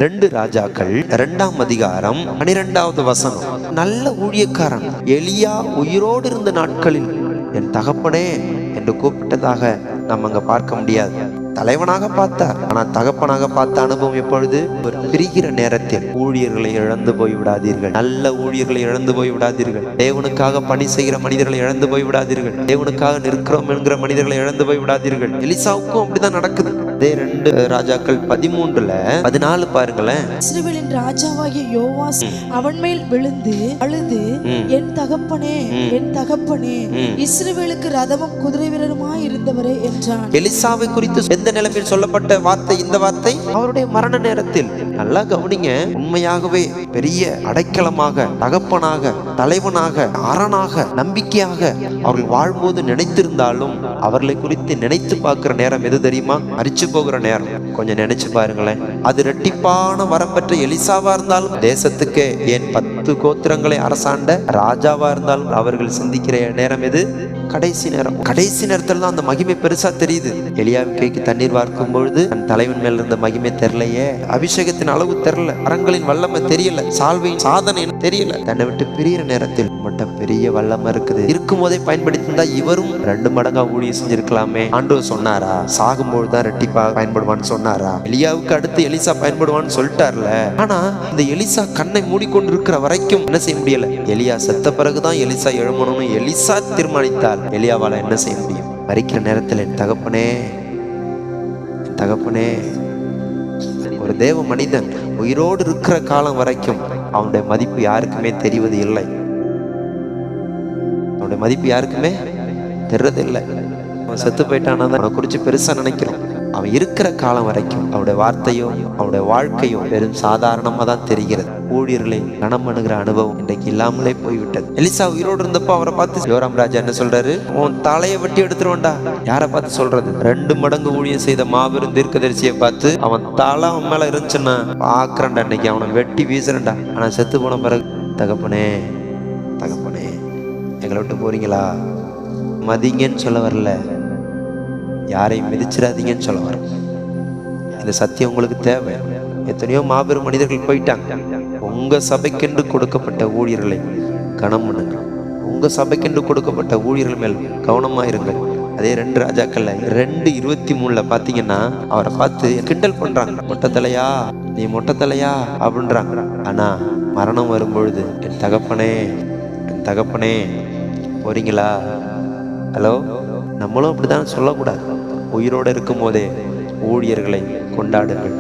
2 ராஜாக்கள் 2ஆம் அதிகாரம் 12வது வசனம். நல்ல ஊழியக்காரன் எலியா உயிரோடு இருந்த நாட்களில் என் தகப்பனே என்று கூப்பிட்டதாக நம்ம அங்க பார்க்க முடியாது. தலைவனாக பார்த்தார், ஆனா தகப்பனாக பார்த்த அனுபவம் எப்பொழுது? ஒரு பிரிகிற நேரத்தில். ஊழியர்களை இழந்து போய் விடாதீர்கள். நல்ல ஊழியர்களை இழந்து போய் விடாதீர்கள். தேவனுக்காக பணி செய்கிற மனிதர்களை இழந்து போய் விடாதீர்கள். தேவனுக்காக நிற்கிறோம் என்கிற மனிதர்களை இழந்து போய் விடாதீர்கள். எலிசாவுக்கும் அப்படிதான் நடக்குது. அதே 2 ராஜாக்கள் 13:14 பாருங்களேன். இஸ்ரவேலின் ராஜாவாகிய யோவாஸ் அவன் மேல் விழுந்து அழுது, என் தகப்பனே, என் தகப்பனே, இஸ்ரவேலுக்கு ரதமும் குதிரை வீரருமாய் இருந்தவரே என்றான். எலிசாவை குறித்து எந்த நிலைமையில் சொல்லப்பட்ட வார்த்தை இந்த வார்த்தை? அவருடைய மரண நேரத்தில். நல்லா கவனிங்க. உண்மையாகவே பெரிய அடைக்கலமாக, தகப்பனாக, தலைவனாக, அரணாக, நம்பிக்கையாக அவர்கள் வாழ்ம்போது நினைத்திருந்தாலும் அவர்களை குறித்து நினைத்து பார்க்கிற நேரம் எது தெரியுமா? மரிச்சு போகிற நேரம். கொஞ்சம் நினைச்சு பாருங்களேன். அது இரட்டிப்பான வரம் பெற்ற எலிசாவா இருந்தாலும், தேசத்துக்கே ஏன் 10 கோத்திரங்களை அரசாண்ட ராஜாவா இருந்தாலும் அவர்கள் சிந்திக்கிற நேரம் எது? கடைசி நேரம். கடைசி நேரத்துல தான் அந்த மகிமை பெருசா தெரியுது. எலியாவின் கைக்கு தண்ணீர் வார்க்கும் பொழுது தன் தலைவன் மேல இருந்த மகிமை தெரியலையே, அபிஷேகத்தின் அளவு தெரியல, அரங்களின் வல்லமை தெரியல, சால்வையின் சாதனை தெரியல. தன்னை விட்டு பிரிகிற நேரத்தில் மட்டும் பெரிய வல்லமை இருக்குது. இருக்கும் போதே பயன்படுத்திருந்தா இவரும் 2 மடங்கா ஊழியம் செஞ்சிருக்கலாமே. ஆண்டவர் சொன்னாரா? சாகும்போது தான் ரெட்டிப்பா பயன்படுவான்னு சொன்னாரா? எலியாவுக்கு அடுத்து எலிசா பயன்படுவான்னு சொல்லிட்டார்ல. ஆனா இந்த எலிசா கண்ணை மூடிக்கொண்டு இருக்கிற வரைக்கும் என்ன செய்ய முடியல. எலியா செத்த பிறகுதான் எலிசா எழும்பணும்னு எலிசா தீர்மானித்தால் எலியாவால என்ன செய்ய முடியும்? மரிக்கிற நேரத்தில் என் தகப்பனே, என் தகப்பனே. ஒரு தேவ மனிதன் உயிரோடு இருக்கிற காலம் வரைக்கும் அவனுடைய மதிப்பு யாருக்குமே தெரிவது இல்லை. அவனுடைய மதிப்பு யாருக்குமே தெரியறதில்லை. அவன் செத்து போயிட்டானா அவனை குறிச்சு பெருசா நினைக்கிறோம். அவன் இருக்கிற காலம் வரைக்கும் அவனுடைய வார்த்தையும் அவனுடைய வாழ்க்கையும் வெறும் சாதாரணமா தான் தெரிகிறது. ஊழியர்களை கனம் பண்ணுகிற அனுபவம் இன்றைக்கு இல்லாமலே போய்விட்டது. எலிசா உயிரோடு இருந்தப்போ அவரை பார்த்து யோராம் ராஜா என்ன சொல்றாரு? உன் தலையை வெட்டி எடுத்துருவான்டா. யாரை பார்த்து சொல்றது? 2 மடங்கு ஊழியம் செய்த மாபெரும் தீர்க்கதரிசியை பார்த்து, அவன் தலை அவன் மேல இருந்துச்சுன்னா பாக்குறேன்டா, இன்னைக்கு அவனை வெட்டி வீசுறேன்டா. ஆனா செத்து போன பிறகு, தகப்பனே, தகப்பனே, எங்களை விட்டு போறீங்களா? மதிங்கன்னு சொல்ல வரல, யாரையும் மிதிச்சிடாதீங்கன்னு சொல்ல வர. இந்த சத்தியம் உங்களுக்கு தேவை. எத்தனையோ மாபெரும் மனிதர்கள் போயிட்டாங்க. உங்க சபைக்கென்று கொடுக்கப்பட்ட ஊழியர்களை கனம் பண்ணுங்க. உங்க சபைக்கென்று கொடுக்கப்பட்ட ஊழியர்கள் மேல் கவனமா இருங்கள். அதே 2 ராஜாக்கள்ல 2:23 பாத்தீங்கன்னா அவரை பார்த்து கிண்டல் பண்றாங்க. மொட்டை தலையா, நீ மொட்டை தலையா அப்படின்றாங்க. ஆனா மரணம் வரும்பொழுது, என் தகப்பனே, என் தகப்பனே, போறீங்களா? ஹலோ, நம்மளும் அப்படிதான் சொல்லக்கூடாது. உயிரோடு இருக்கும் போதே ஊழியர்களை கொண்டாடுங்கள்.